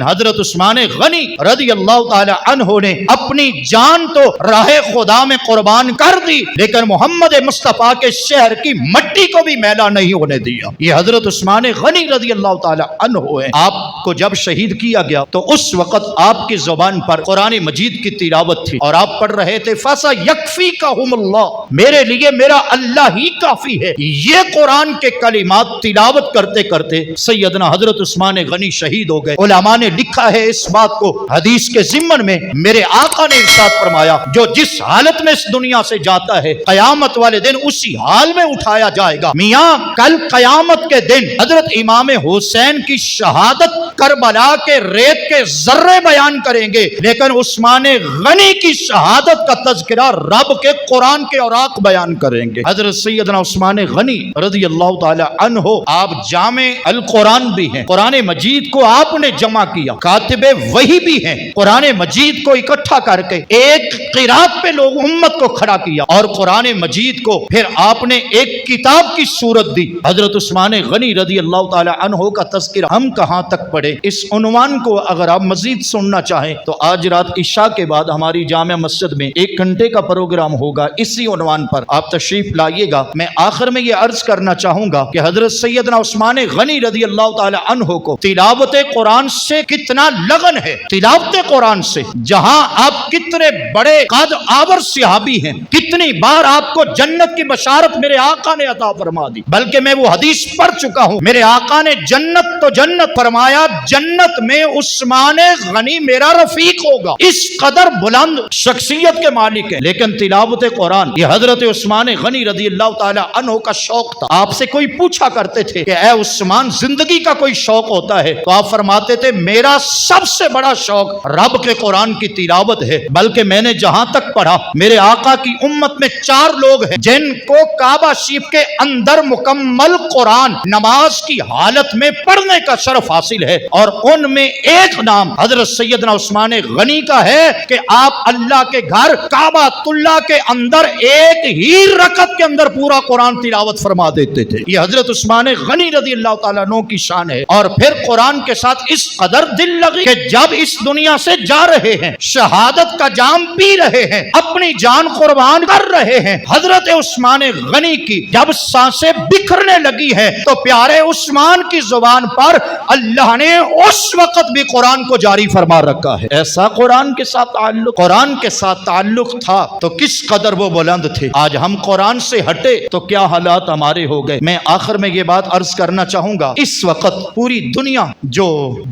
حضرت عثمان غنی رضی اللہ تعالی عنہ نے اپنی جان تو راہ خدا میں قربان کر دی، لیکن محمد مصطفیٰ کے شہر کی مٹی کو بھی میلا نہیں ہونے دیا۔ یہ حضرت عثمان غنی رضی اللہ تعالی عنہ ہے۔ آپ کو جب شہید کیا گیا تو اس وقت آپ کی زبان پر قرآن مجید کی تلاوت تھی اور آپ پڑھ رہے تھے فَسَيَكْفِيكَهُمُ اللَّهُ، میرے لیے میرا اللہ ہی کافی ہے۔ یہ قرآن کے کلمات تلاوت کرتے کرتے سیدنا حضرت عثمان غنی شہید ہو گئے۔ علماء نے لکھا ہے اس بات کو حدیث کے ضمن میں، میرے آقا نے ارشاد فرمایا جو جس حالت میں اس دنیا سے جاتا ہے قیامت والے دن اسی حال میں اٹھایا جائے گا۔ میاں کل قیامت کے دن حضرت امام حسین کی شہادت کربلا کے ریت کے ذرے بیان کریں گے، لیکن عثمان غنی کی شہادت کا تذکرہ رب کے قرآن کے اوراق بیان کریں گے۔ حضرت سیدنا عثمان غنی رضی اللہ تعالی عنہ آپ جامع القرآن بھی ہیں، قرآن مجید کو آپ نے جمع کیا، کاتب وحی بھی ہیں، قرآن مجید کو اکٹھا کر کے ایک قرات پہ لوگ امت کو کھڑا کیا اور قرآن مجید کو پھر آپ نے ایک کتاب کی صورت دی۔ حضرت عثمان غنی رضی اللہ تعالی عنہ کا تذکرہ ہم کہاں تک پڑھے، اس عنوان کو اگر آپ مزید سننا چاہیں تو آج رات عشاء کے بعد ہماری جامع مسجد میں 1 گھنٹے کا پروگرام ہوگا، اسی عنوان پر آپ تشریف لائیے گا۔ میں آخر میں یہ عرض کرنا چاہوں گا کہ حضرت سیدنا عثمان غنی رضی اللہ تعالی عنہ کو تلاوت قرآن سے کتنا لگن ہے، تلاوت قرآن سے، جہاں آپ کتنے بڑے قد آور صحابی ہیں، کتنی بار آپ کو جنت کی بشارت میرے آقا نے عطا فرما دی، بلکہ میں وہ حدیث پڑھ چکا ہوں، میرے آقا نے جنت تو جنت فرمایا، جنت میں عثمان غنی میرا رفیق ہوگا۔ اس قدر بلند شخصیت کے مالک ہیں، لیکن تلاوت قرآن یہ حضرت عثمان غنی رضی اللہ تعالی عنہ کا شوق تھا۔ آپ سے کوئی پوچھا کرتے تھے کہ اے عثمان زندگی کا کوئی شوق ہوتا ہے تو آپ فرماتے تھے میرا سب سے بڑا شوق رب کے قرآن کی تلاوت ہے، بلکہ میں نے جہاں تک پڑھا میرے آقا کی امت میں 4 لوگ ہیں جن کو کعبہ شریف کے اندر مکمل قرآن نماز کی حالت میں پڑھنے کا شرف حاصل ہے، اور ان میں ایک نام حضرت سیدنا عثمان غنی کا ہے کہ آپ اللہ کے گھر کعبہ اللہ کے اندر ایک ہی رکعت کے اندر پورا قرآن تلاوت فرما دیتے تھے۔ یہ حضرت عثمان غنی رضی اللہ تعالیٰ عنہ کی شان ہے، اور پھر قرآن کے ساتھ اس قدر دل لگی کہ جب اس دنیا سے جا رہے ہیں، شہادت کا جام پی رہے ہیں، اپنی جان قربان کر رہے ہیں، حضرت عثمان غنی کی جب سانسیں بکھرنے لگی ہیں تو پیارے عثمان کی زبان پر اللہ نے اس وقت بھی قرآن کو جاری فرما رکھا ہے۔ ایسا قرآن کے ساتھ تعلق تھا تو کس قدر وہ بلند تھے۔ آج ہم قرآن سے ہٹے تو کیا حالات ہمارے ہو گئے۔ میں آخر میں یہ بات عرض کرنا چاہوں گا، اس وقت پوری دنیا جو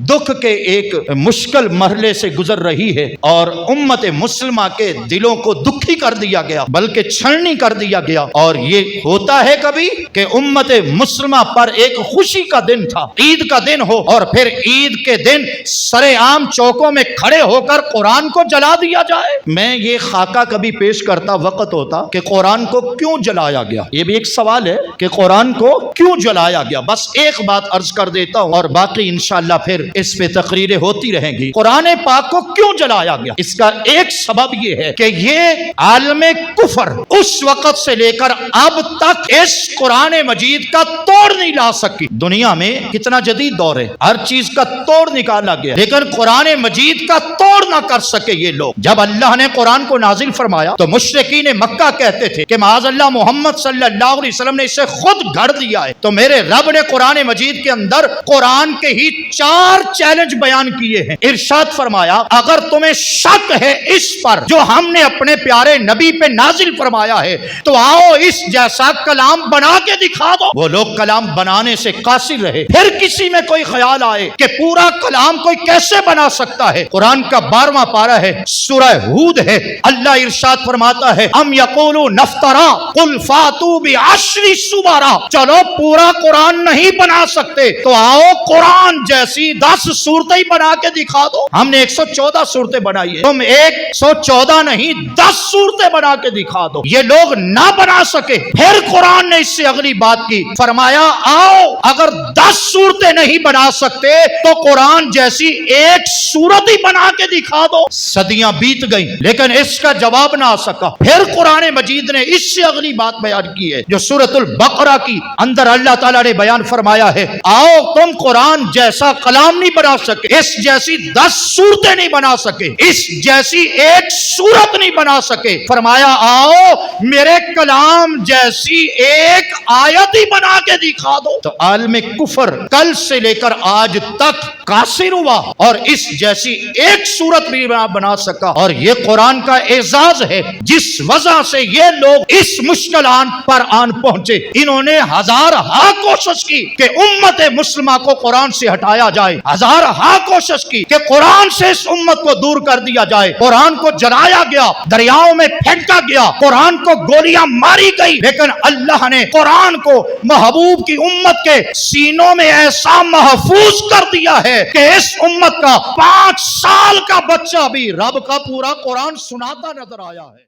دکھ کے ایک مشکل مرحلے سے گزر رہی ہے اور امت مسلمہ کے دلوں کو دکھی کر دیا گیا، بلکہ چھلنی کر دیا گیا، اور یہ ہوتا ہے کبھی کہ امت مسلمہ پر ایک خوشی کا دن تھا، عید کا دن ہو، اور پھر عید کے دن سرے عام چوکوں میں کھڑے ہو کر قرآن کو جلا دیا جائے۔ میں یہ خاکہ کبھی پیش کرتا وقت ہوتا کہ قرآن کو کیوں جلایا گیا، یہ بھی ایک سوال ہے کہ قرآن کو کیوں جلایا گیا۔ بس ایک بات عرض کر دیتا ہوں اور باقی انشاءاللہ پھر اس پہ تقریریں ہوتی رہیں گی۔ قرآن پاک کو کیوں جلایا گیا، اس کا ایک سبب یہ ہے کہ یہ عالم کفر اس وقت سے لے کر اب تک اس قرآن مجید کا توڑ نہیں لا سکی۔ دنیا میں کتنا جدید دور ہے، ہر چیز کا توڑ نکالا گیا، لیکن قرآن مجید کا توڑ نہ کر سکے یہ لوگ۔ جب اللہ نے قرآن کو نازل فرمایا تو مشرکین مکہ کہتے تھے کہ معاذ اللہ محمد صلی اللہ علیہ وسلم نے اسے خود گھڑ دیا ہے، تو میرے رب نے قرآن مجید کے اندر قرآن کے ہی 4 چیلنج بیان کیے ہیں۔ ارشاد فرمایا اگر تمہیں شک ہے اس پر جو ہم نے اپنے پیارے نبی پہ نازل فرمایا ہے تو آؤ اس جیسا کلام بنا کے دکھا دو۔ وہ لوگ کلام بنانے سے قاصر رہے، پھر کسی میں کوئی خیال آئے کہ پورا کلام کوئی کیسے بنا سکتا ہے۔ قرآن کا 12واں پارہ ہے، سورہ ہود ہے، اللہ ارشاد فرماتا ہے ام یقولون نفترا قل فاتوا بعشر سور، چلو پورا قرآن نہیں بنا سکتے تو آؤ قرآن جیسی 10 صورتیں بنا کے دکھا دو۔ ہم نے 114 صورتیں بنائی ہے، تم 114 نہیں 10 صورتیں بنا کے دکھا دو۔ یہ لوگ نہ بنا سکے، پھر قرآن نے اس سے اگلی بات کی، فرمایا آؤ اگر 10 صورتیں نہیں بنا سکتے تو قرآن جیسی 1 صورت ہی بنا کے دکھا دو۔ صدیاں بیت گئیں لیکن اس کا جواب نہ آ سکا۔ پھر قرآن مجید نے اس سے اگلی بات بیان کی ہے جو سورۃ البقرہ کی اندر اللہ تعالیٰ نے بیان فرمایا ہے آؤ تم قرآن جیسا کلام نہیں بنا بنا سکے، اس جیسی 10 صورتیں نہیں بنا سکے، اس جیسی ایک صورت نہیں بنا سکے، فرمایا آؤ میرے کلام جیسی ایک آیت ہی بنا کے دکھا دو۔ تو عالم کفر کل سے لے کر آج تک قاصر ہوا اور اس جیسی ایک صورت بھی بنا سکا، اور یہ قرآن کا اعزاز ہے جس وجہ سے یہ لوگ اس مشکل آن پر آن پہنچے۔ انہوں نے ہزارہا کوشش کی کہ امت مسلمہ کو قرآن سے ہٹایا جائے، ہزارہا کوشش کی کہ قرآن سے اس امت کو دور کر دیا جائے، قرآن کو جلایا گیا، دریاؤں میں پھینکا گیا، قرآن کو گولیاں ماری گئی، لیکن اللہ نے قرآن کو محبوب کی امت کے سینوں میں ایسا محفوظ کر دیا ہے کہ اس امت کا 5 سال کا بچہ بھی رب کا پورا قرآن سناتا نظر آیا ہے۔